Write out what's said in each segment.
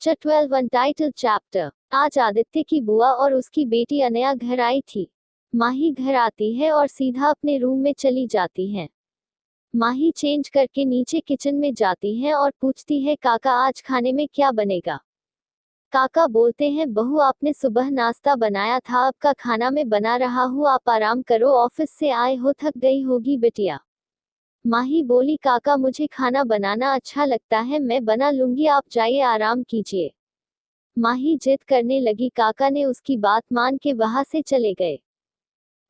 12 untitled chapter. आज आदित्य की बुआ और उसकी बेटी अनया घर आई थी। माही घर आती है और सीधा अपने रूम में चली जाती है। माही चेंज करके नीचे किचन में जाती है और पूछती है, काका आज खाने में क्या बनेगा। काका बोलते हैं, बहू आपने सुबह नाश्ता बनाया था, अब का खाना मैं बना रहा हूँ, आप आराम करो, ऑफिस से आए हो, थक गई होगी बिटिया। माही बोली, काका मुझे खाना बनाना अच्छा लगता है, मैं बना लूंगी, आप जाइए आराम कीजिए। माही जिद करने लगी। काका ने उसकी बात मान के वहां से चले गए।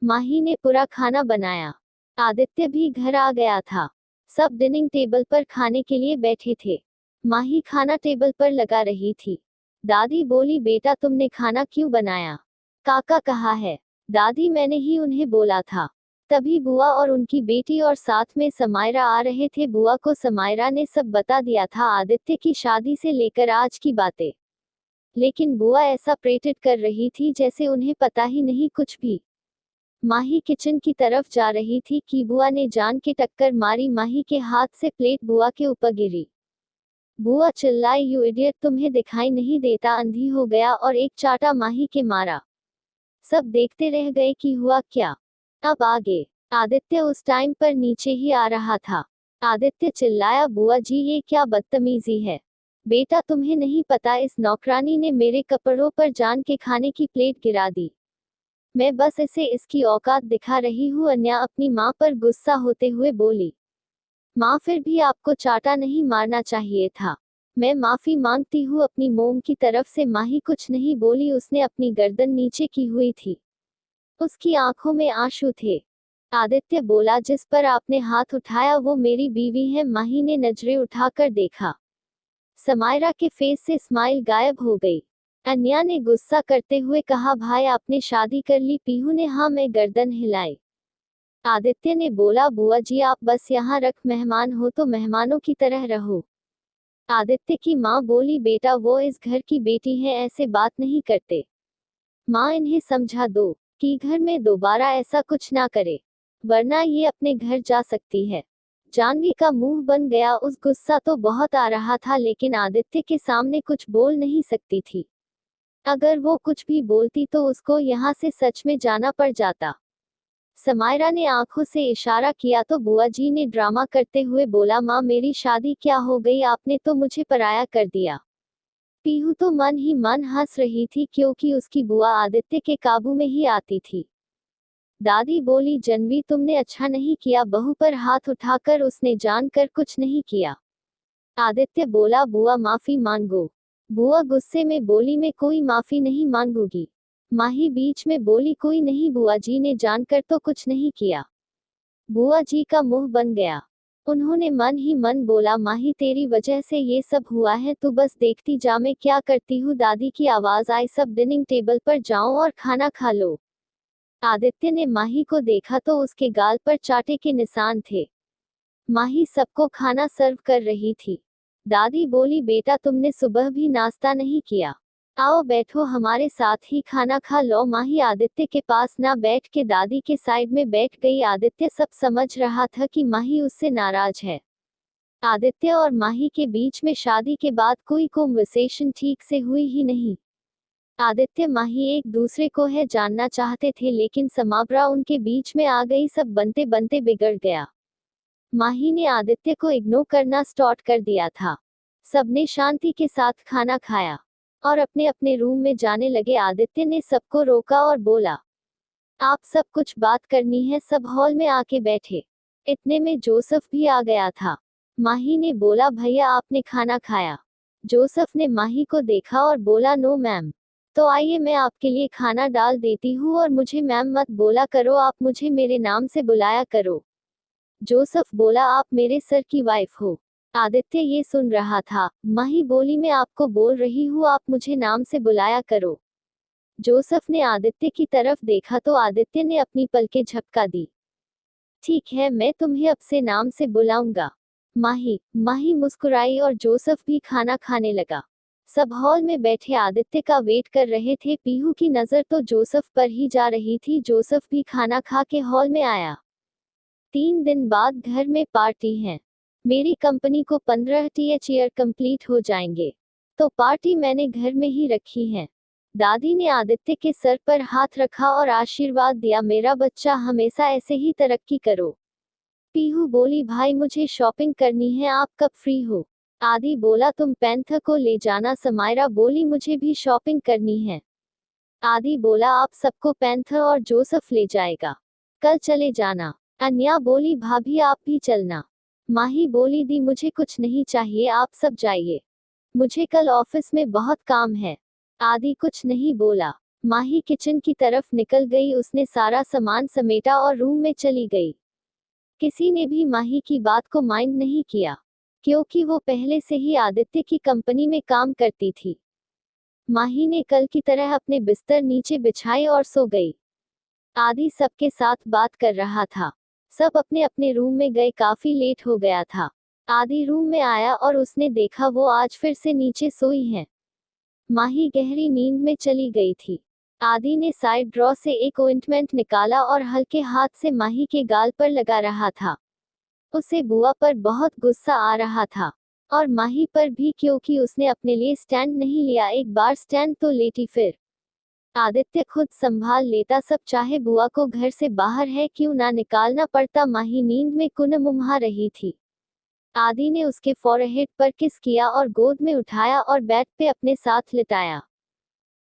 माही ने पूरा खाना बनाया। आदित्य भी घर आ गया था। सब डिनिंग टेबल पर खाने के लिए बैठे थे। माही खाना टेबल पर लगा रही थी। दादी बोली, बेटा तुमने खाना क्यों बनाया। काका कहा है। दादी मैंने ही उन्हें बोला था। तभी बुआ और उनकी बेटी और साथ में समायरा आ रहे थे। बुआ को समायरा ने सब बता दिया था, आदित्य की शादी से लेकर आज की बातें। लेकिन बुआ ऐसा प्रेटिट कर रही थी जैसे उन्हें पता ही नहीं कुछ भी। माही किचन की तरफ जा रही थी कि बुआ ने जान के टक्कर मारी। माही के हाथ से प्लेट बुआ के ऊपर गिरी। बुआ चिल्लाई, यू इडियट, तुम्हें दिखाई नहीं देता, अंधी हो गया, और एक चाटा माही के मारा। सब देखते रह गए कि हुआ क्या। अब आगे। आदित्य उस टाइम पर नीचे ही आ रहा था। आदित्य चिल्लाया, बुआ जी ये क्या बदतमीजी है। बेटा तुम्हें नहीं पता, इस नौकरानी ने मेरे कपड़ों पर जान के खाने की प्लेट गिरा दी। मैं बस इसे इसकी औकात दिखा रही हूँ। अन्या अपनी माँ पर गुस्सा होते हुए बोली। माँ फिर भी आपको चाटा नहीं मारना चाहिए था। मैं माफी मांगती हूँ अपनी मोम की तरफ से। माही कुछ नहीं बोली, उसने अपनी गर्दन नीचे की हुई थी। उसकी आंखों में आंसू थे। आदित्य बोला, जिस पर आपने हाथ उठाया वो मेरी बीवी है। माही ने नजरें उठाकर देखा। समायरा के फेस से स्माइल गायब हो गई। अन्या ने गुस्सा करते हुए कहा, भाई आपने शादी कर ली। पीहू ने हाँ में गर्दन हिलाई। आदित्य ने बोला, बुआ जी आप बस यहाँ रख, मेहमान हो तो मेहमानों की तरह रहो। आदित्य की माँ बोली, बेटा वो इस घर की बेटी है, ऐसे बात नहीं करते। माँ इन्हें समझा दो कि घर में दोबारा ऐसा कुछ ना करे, वरना ये अपने घर जा सकती है। जानवी का मुंह बन गया। उस गुस्सा तो बहुत आ रहा था, लेकिन आदित्य के सामने कुछ बोल नहीं सकती थी। अगर वो कुछ भी बोलती तो उसको यहाँ से सच में जाना पड़ जाता। समायरा ने आंखों से इशारा किया तो बुआ जी ने ड्रामा करते हुए बोला, माँ मेरी शादी क्या हो गई, आपने तो मुझे पराया कर दिया। पीहू तो मन ही मन हंस रही थी क्योंकि उसकी बुआ आदित्य के काबू में ही आती थी। दादी बोली, जनवी तुमने अच्छा नहीं किया, बहू पर हाथ उठाकर, उसने जानकर कुछ नहीं किया। आदित्य बोला, बुआ माफी मांगो। बुआ गुस्से में बोली, मैं कोई माफी नहीं मांगूंगी। माही बीच में बोली, कोई नहीं, बुआ जी ने जानकर तो कुछ नहीं किया। बुआ जी का मुंह बन गया। उन्होंने मन ही मन बोला, माही तेरी वजह से ये सब हुआ है, तू बस देखती जा मैं क्या करती हूँ। दादी की आवाज आई, सब डिनिंग टेबल पर जाओ और खाना खा लो। आदित्य ने माही को देखा तो उसके गाल पर चाटे के निशान थे। माही सबको खाना सर्व कर रही थी। दादी बोली, बेटा तुमने सुबह भी नाश्ता नहीं किया, आओ बैठो हमारे साथ ही खाना खा लो। माही आदित्य के पास ना बैठ के दादी के साइड में बैठ गई। आदित्य सब समझ रहा था कि माही उससे नाराज है। आदित्य और माही के बीच में शादी के बाद कोई कन्वर्सेशन ठीक से हुई ही नहीं। आदित्य माही एक दूसरे को है जानना चाहते थे, लेकिन समावरा उनके बीच में आ गई। सब बनते बनते बिगड़ गया। माही ने आदित्य को इग्नोर करना स्टार्ट कर दिया था। सबने शांति के साथ खाना खाया और अपने अपने रूम में जाने लगे। आदित्य ने सबको रोका और बोला, आप सब कुछ बात करनी है। सब हॉल में आके बैठे। इतने में जोसेफ भी आ गया था। माही ने बोला, भैया आपने खाना खाया। जोसेफ ने माही को देखा और बोला, नो मैम। तो आइए मैं आपके लिए खाना डाल देती हूँ, और मुझे मैम मत बोला करो, आप मुझे मेरे नाम से बुलाया करो। जोसेफ बोला, आप मेरे सर की वाइफ हो। आदित्य ये सुन रहा था। माही बोली, मैं आपको बोल रही हूँ आप मुझे नाम से बुलाया करो। जोसेफ ने आदित्य की तरफ देखा तो आदित्य ने अपनी पलकें झपका दी। ठीक है, मैं तुम्हें अब से नाम से बुलाऊंगा, माही मुस्कुराई और जोसेफ भी खाना खाने लगा। सब हॉल में बैठे आदित्य का वेट कर रहे थे। पीहू की नजर तो जोसेफ पर ही जा रही थी। जोसेफ भी खाना खा के हॉल में आया। 3 दिन बाद घर में पार्टी है। मेरी कंपनी को 15 ईयर कंप्लीट हो जाएंगे, तो पार्टी मैंने घर में ही रखी है। दादी ने आदित्य के सर पर हाथ रखा और आशीर्वाद दिया, मेरा बच्चा हमेशा ऐसे ही तरक्की करो। पीहू बोली, भाई मुझे शॉपिंग करनी है, आप कब फ्री हो? आदि बोला, तुम पैंथर को ले जाना। समायरा बोली, मुझे भी शॉपिंग करनी है। आदि बोला, आप सबको पैंथर और जोसेफ ले जाएगा, कल चले जाना। अन्या बोली, भाभी आप भी चलना। माही बोली, दी मुझे कुछ नहीं चाहिए, आप सब जाइए, मुझे कल ऑफिस में बहुत काम है। आदि कुछ नहीं बोला। माही किचन की तरफ निकल गई, उसने सारा सामान समेटा और रूम में चली गई। किसी ने भी माही की बात को माइंड नहीं किया, क्योंकि वो पहले से ही आदित्य की कंपनी में काम करती थी। माही ने कल की तरह अपने बिस्तर नीचे बिछाए और सो गई। आदि सबके साथ बात कर रहा था। सब अपने अपने रूम में गए, काफी लेट हो गया था। आदि रूम में आया और उसने देखा वो आज फिर से नीचे सोई है। माही गहरी नींद में चली गई थी। आदि ने साइड ड्रॉ से एक ऑइंटमेंट निकाला और हल्के हाथ से माही के गाल पर लगा रहा था। उसे बुआ पर बहुत गुस्सा आ रहा था, और माही पर भी, क्योंकि उसने अपने लिए स्टैंड नहीं लिया। एक बार स्टैंड तो लेती, फिर आदित्य खुद संभाल लेता सब, चाहे बुआ को घर से बाहर है क्यों ना निकालना पड़ता। माही नींद में कुनमुहा रही थी। आदि ने उसके फोरहेड पर किस किया और गोद में उठाया और बेड पे अपने साथ लिटाया।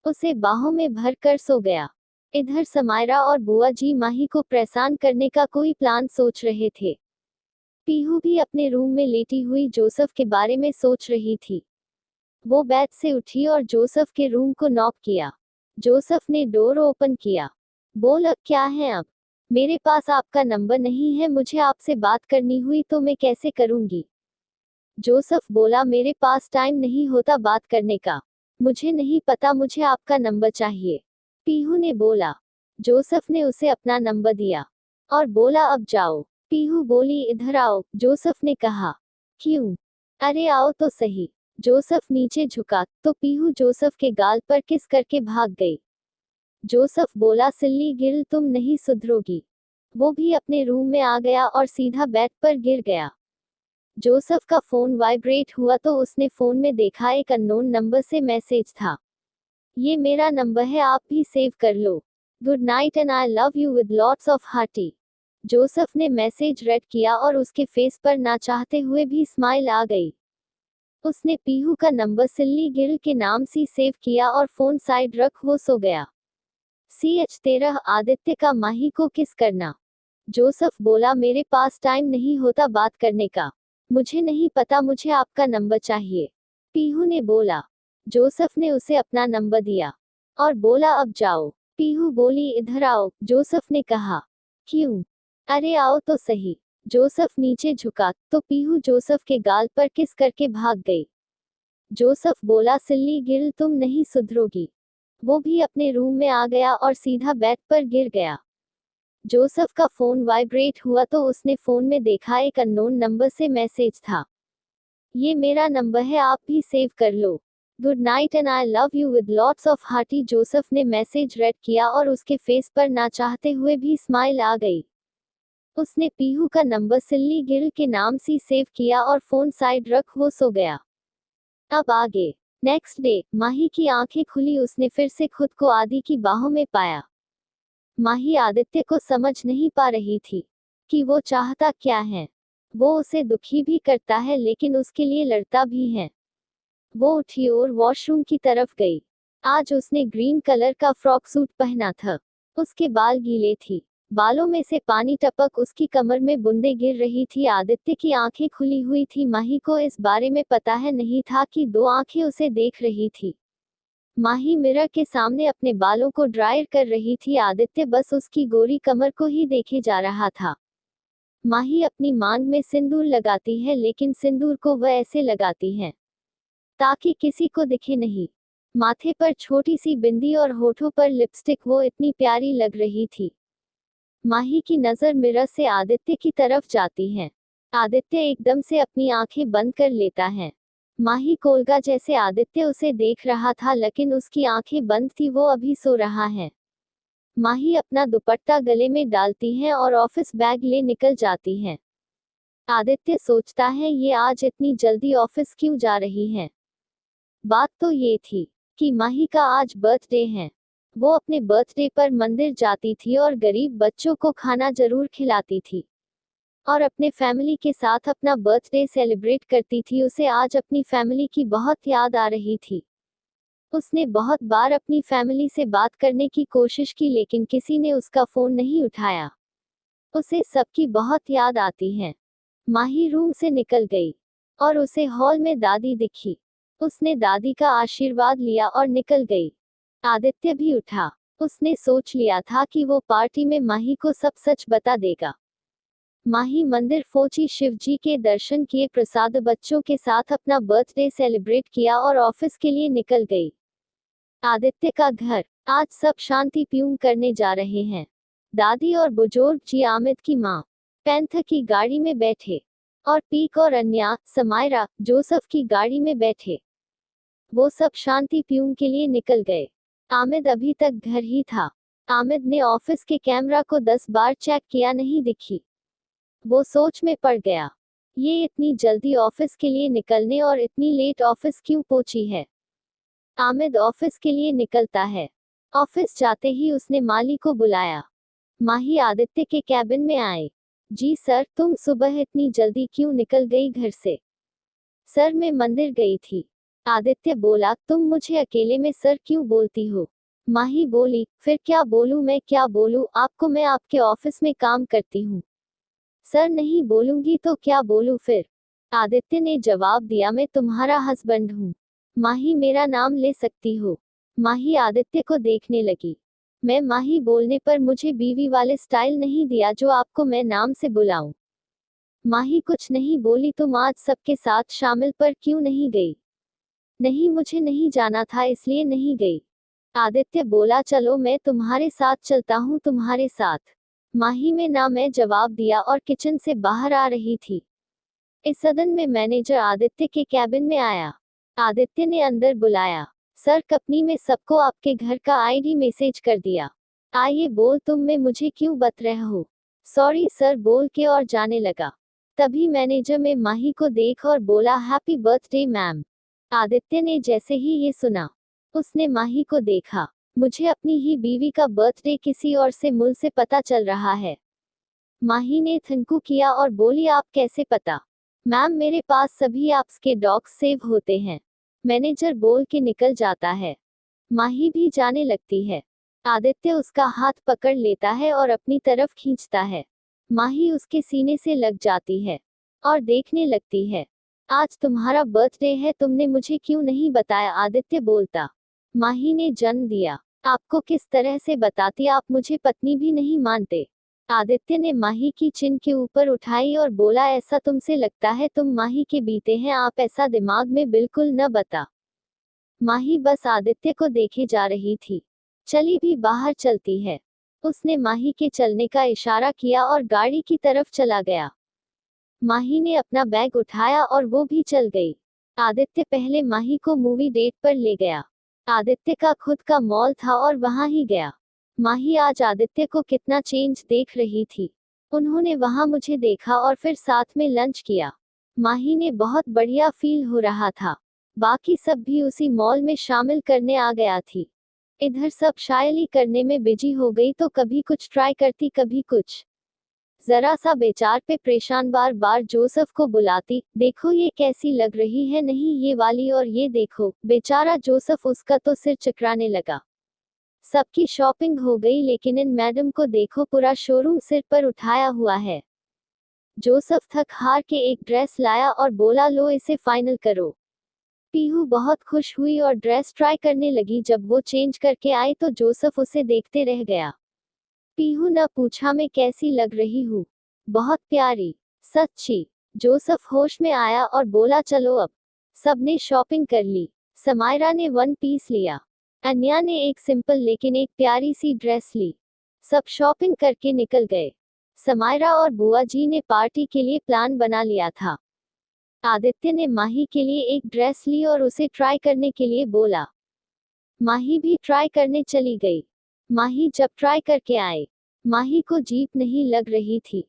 उसे बाहों में भर कर सो गया। इधर समायरा और बुआ जी माही को परेशान करने का कोई प्लान सोच रहे थे। पीहू भी अपने रूम में लेटी हुई जोसेफ के बारे में सोच रही थी। वो बेड से उठी और जोसेफ के रूम को नॉक किया। जोसेफ ने डोर ओपन किया। बोल, क्या है? अब मेरे पास आपका नंबर नहीं है, मुझे आपसे बात करनी हुई तो मैं कैसे करूंगी? जोसेफ बोला, मेरे पास टाइम नहीं होता बात करने का। मुझे नहीं पता, मुझे आपका नंबर चाहिए। पीहू ने बोला। जोसेफ ने उसे अपना नंबर दिया और बोला, अब जाओ। पीहू बोली, इधर आओ, जोसेफ ने कहा। क्यों? अरे आओ तो सही। जोसेफ नीचे झुका तो पीहू जोसेफ के गाल पर किस करके भाग गई। जोसेफ बोला, सिल्ली गिल, तुम नहीं सुधरोगी। वो भी अपने रूम में आ गया और सीधा बेड पर गिर गया। जोसेफ का फोन वाइब्रेट हुआ तो उसने फोन में देखा एक अननोन नंबर से मैसेज था। ये मेरा नंबर है, आप भी सेव कर लो। Good night and I love you with lots of hearty. Joseph ने मैसेज रेड किया और उसके फेस पर ना चाहते हुए भी स्माइल आ गई। उसने पीहू का नंबर सिल्ली गिल के नाम से सेव किया और फोन साइड रख वो सो गया। CH13 आदित्य का माही को किस करना। जोसेफ बोला, मेरे पास टाइम नहीं होता बात करने का। मुझे नहीं पता, मुझे आपका नंबर चाहिए। पीहू ने बोला। जोसेफ ने उसे अपना नंबर दिया और बोला, अब जाओ। पीहू बोली, इधर आओ, जोसेफ ने कहा। क्यों? अरे आओ तो सही। जोसेफ नीचे झुका तो पीहू जोसेफ के गाल पर किस करके भाग गई। जोसेफ बोला, सिल्ली गिल, तुम नहीं सुधरोगी। वो भी अपने रूम में आ गया और सीधा बेड पर गिर गया। जोसेफ का फोन वाइब्रेट हुआ तो उसने फोन में देखा एक अननोन नंबर से मैसेज था। ये मेरा नंबर है, आप भी सेव कर लो। Good night and I love you with lots of hearty. Joseph ने मैसेज रेड किया और उसके फेस पर ना चाहते हुए भी स्माइल आ गई। उसने पीहू का नंबर सिल्ली गिल के नाम से सेव किया और फोन साइड रख वो सो गया। अब आगे। नेक्स्ट डे, माही की आंखें खुली, उसने फिर से खुद को आदि की बाहों में पाया। माही आदित्य को समझ नहीं पा रही थी कि वो चाहता क्या है। वो उसे दुखी भी करता है लेकिन उसके लिए लड़ता भी है। वो उठी और वॉशरूम की तरफ गई। आज उसने ग्रीन कलर का फ्रॉक सूट पहना था। उसके बाल गीले थी, बालों में से पानी टपक उसकी कमर में बूंदे गिर रही थी। आदित्य की आंखें खुली हुई थी। माही को इस बारे में पता है नहीं था कि दो आंखें उसे देख रही थी। माही मिरर के सामने अपने बालों को ड्रायर कर रही थी। आदित्य बस उसकी गोरी कमर को ही देखे जा रहा था। माही अपनी मांग में सिंदूर लगाती है लेकिन सिंदूर को वह ऐसे लगाती है ताकि किसी को दिखे नहीं। माथे पर छोटी सी बिंदी और होठों पर लिपस्टिक, वो इतनी प्यारी लग रही थी। माही की नजर मिरर से आदित्य की तरफ जाती है। आदित्य एकदम से अपनी आंखें बंद कर लेता है। माही कोलगा जैसे आदित्य उसे देख रहा था लेकिन उसकी आंखें बंद थी, वो अभी सो रहा है। माही अपना दुपट्टा गले में डालती है और ऑफिस बैग ले निकल जाती है। आदित्य सोचता है ये आज इतनी जल्दी ऑफिस क्यों जा रही है। बात तो ये थी कि माही का आज बर्थडे है। वो अपने बर्थडे पर मंदिर जाती थी और गरीब बच्चों को खाना जरूर खिलाती थी और अपने फैमिली के साथ अपना बर्थडे सेलिब्रेट करती थी। उसे आज अपनी फैमिली की बहुत याद आ रही थी। उसने बहुत बार अपनी फैमिली से बात करने की कोशिश की लेकिन किसी ने उसका फोन नहीं उठाया। उसे सबकी बहुत याद आती है। माही रूम से निकल गई और उसे हॉल में दादी दिखी। उसने दादी का आशीर्वाद लिया और निकल गई। आदित्य भी उठा। उसने सोच लिया था कि वो पार्टी में माही को सब सच बता देगा। माही मंदिर पहुंची, शिवजी के दर्शन किए, प्रसाद बच्चों के साथ अपना बर्थडे सेलिब्रेट किया और ऑफिस के लिए निकल गई। आदित्य का घर। आज सब शांति प्यून करने जा रहे हैं। दादी और बुजुर्ग जी आमिद की माँ पैंथर की गाड़ी में बैठे और पीक और अन्या, समायरा, जोसेफ की गाड़ी में बैठे। वो सब शांति प्यून के लिए निकल गए। आमिद अभी तक घर ही था। आमिद ने ऑफिस के कैमरा को 10 बार चेक किया, नहीं दिखी। वो सोच में पड़ गया, ये इतनी जल्दी ऑफिस के लिए निकलने और इतनी लेट ऑफिस क्यों पहुंची है। आमिद ऑफिस के लिए निकलता है। ऑफिस जाते ही उसने माली को बुलाया। माही आदित्य के कैबिन में आए। जी सर, तुम सुबह इतनी जल्दी क्यों निकल गई घर से। सर मैं मंदिर गई थी। आदित्य बोला, तुम मुझे अकेले में सर क्यों बोलती हो। माही बोली, फिर क्या बोलूं, मैं क्या बोलूं आपको, मैं आपके ऑफिस में काम करती हूँ। सर नहीं बोलूंगी तो क्या बोलूं फिर। आदित्य ने जवाब दिया, मैं तुम्हारा हस्बैंड हूँ। माही मेरा नाम ले सकती हो। माही आदित्य को देखने लगी। मैं माही बोलने पर मुझे बीवी वाले स्टाइल नहीं दिया जो आपको मैं नाम से बुलाऊं। माही कुछ नहीं बोली, तुम आज सबके साथ शामिल पर क्यों नहीं गई। नहीं मुझे नहीं जाना था इसलिए नहीं गई। आदित्य बोला, चलो मैं तुम्हारे साथ चलता हूँ, तुम्हारे साथ। माही में ना मैं जवाब दिया और किचन से बाहर आ रही थी। इस सदन में मैनेजर आदित्य के कैबिन में आया। आदित्य ने अंदर बुलाया। सर कंपनी में सबको आपके घर का आईडी मैसेज कर दिया। आइए बोल, तुम में मुझे क्यों बता रहे हो। सॉरी सर बोल के और जाने लगा। तभी मैनेजर में माही को देख और बोला, हैप्पी बर्थडे मैम। आदित्य ने जैसे ही ये सुना, उसने माही को देखा। मुझे अपनी ही बीवी का बर्थडे किसी और से मुंह से पता चल रहा है। माही ने थंकू किया और बोली, आप कैसे पता। मैम मेरे पास सभी ऐप्स के डॉक्स सेव होते हैं। मैनेजर बोल के निकल जाता है। माही भी जाने लगती है। आदित्य उसका हाथ पकड़ लेता है और अपनी तरफ खींचता है। माही उसके सीने से लग जाती है और देखने लगती है। आज तुम्हारा बर्थडे है, तुमने मुझे क्यों नहीं बताया। आदित्य बोलता, माही ने जन्म दिया, आपको किस तरह से बताती, आप मुझे पत्नी भी नहीं मानते। आदित्य ने माही की चिन के ऊपर उठाई और बोला, ऐसा तुमसे लगता है तुम माही के बीते हैं, आप ऐसा दिमाग में बिल्कुल न बता। माही बस आदित्य को देखे जा रही थी। चली भी बाहर चलती है। उसने माही के चलने का इशारा किया और गाड़ी की तरफ चला गया। माही ने अपना बैग उठाया और वो भी चल गई। आदित्य पहले माही को मूवी डेट पर ले गया। आदित्य का खुद का मॉल था और वहां ही गया। माही आज आदित्य को कितना चेंज देख रही थी। उन्होंने वहां मुझे देखा और फिर साथ में लंच किया। माही ने बहुत बढ़िया फील हो रहा था। बाकी सब भी उसी मॉल में शामिल करने आ गया थी। इधर सब शायरी करने में बिजी हो गई तो कभी कुछ ट्राई करती कभी कुछ। जरा सा बेचार पे परेशान बार बार जोसेफ को बुलाती, देखो ये कैसी लग रही है, नहीं ये वाली, और ये देखो। बेचारा जोसेफ, उसका तो सिर चकराने लगा। सबकी शॉपिंग हो गई लेकिन इन मैडम को देखो, पूरा शोरूम सिर पर उठाया हुआ है। जोसेफ थक हार के एक ड्रेस लाया और बोला, लो इसे फाइनल करो। पीहू बहुत खुश हुई और ड्रेस ट्राई करने लगी। जब वो चेंज करके आई तो जोसेफ उसे देखते रह गया। पीहू ने पूछा, मैं कैसी लग रही हूँ। बहुत प्यारी। सच्ची। जोसेफ होश में आया और बोला, चलो अब। सबने शॉपिंग कर ली। समायरा ने 1 पीस लिया। अन्या ने एक सिंपल लेकिन एक प्यारी सी ड्रेस ली। सब शॉपिंग करके निकल गए। समायरा और बुआ जी ने पार्टी के लिए प्लान बना लिया था। आदित्य ने माही के लिए एक ड्रेस ली और उसे ट्राई करने के लिए बोला। माही भी ट्राई करने चली गई। माही जब ट्राई करके आए, माही को जीप नहीं लग रही थी।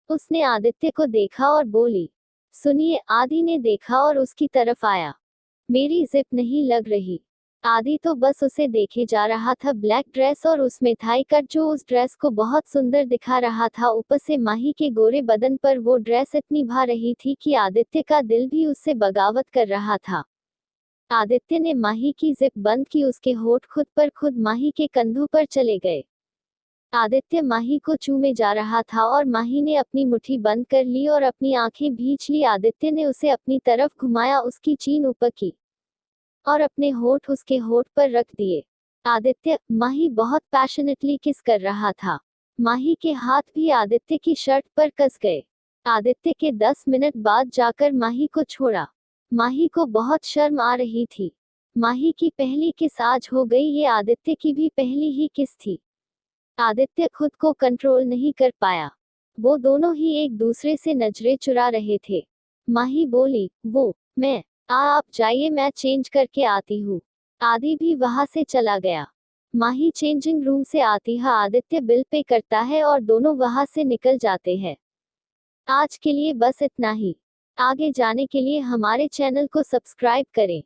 उसने आदित्य को देखा और बोली, सुनिए। आदि ने देखा और उसकी तरफ आया। मेरी जिप नहीं लग रही। आदि तो बस उसे देखे जा रहा था, ब्लैक ड्रेस और उसमें थाई कट जो उस ड्रेस को बहुत सुंदर दिखा रहा था। ऊपर से माही के गोरे बदन पर वो ड्रेस इतनी भा रही थी कि आदित्य का दिल भी उससे बगावत कर रहा था। आदित्य ने माही की जिप बंद की, उसके होठ खुद पर खुद माही के कंधों पर चले गए। आदित्य माही को चूमे जा रहा था और माही ने अपनी मुट्ठी बंद कर ली और अपनी आंखें भींच ली। आदित्य ने उसे अपनी तरफ घुमाया, उसकी चीन ऊपर की और अपने होठ उसके होठ पर रख दिए। आदित्य माही बहुत पैशनेटली किस कर रहा था। माही के हाथ भी आदित्य की शर्ट पर कस गए। आदित्य के 10 मिनट बाद जाकर माही को छोड़ा। माही को बहुत शर्म आ रही थी। माही की पहली किस आज हो गई, ये आदित्य की भी पहली ही किस थी। आदित्य खुद को कंट्रोल नहीं कर पाया। वो दोनों ही एक दूसरे से नजरें चुरा रहे थे। माही बोली, वो मैं आप जाइए, मैं चेंज करके आती हूँ। आदि भी वहां से चला गया। माही चेंजिंग रूम से आती है, आदित्य बिल पे करता है और दोनों वहां से निकल जाते हैं। आज के लिए बस इतना ही। आगे जाने के लिए हमारे चैनल को सब्सक्राइब करें।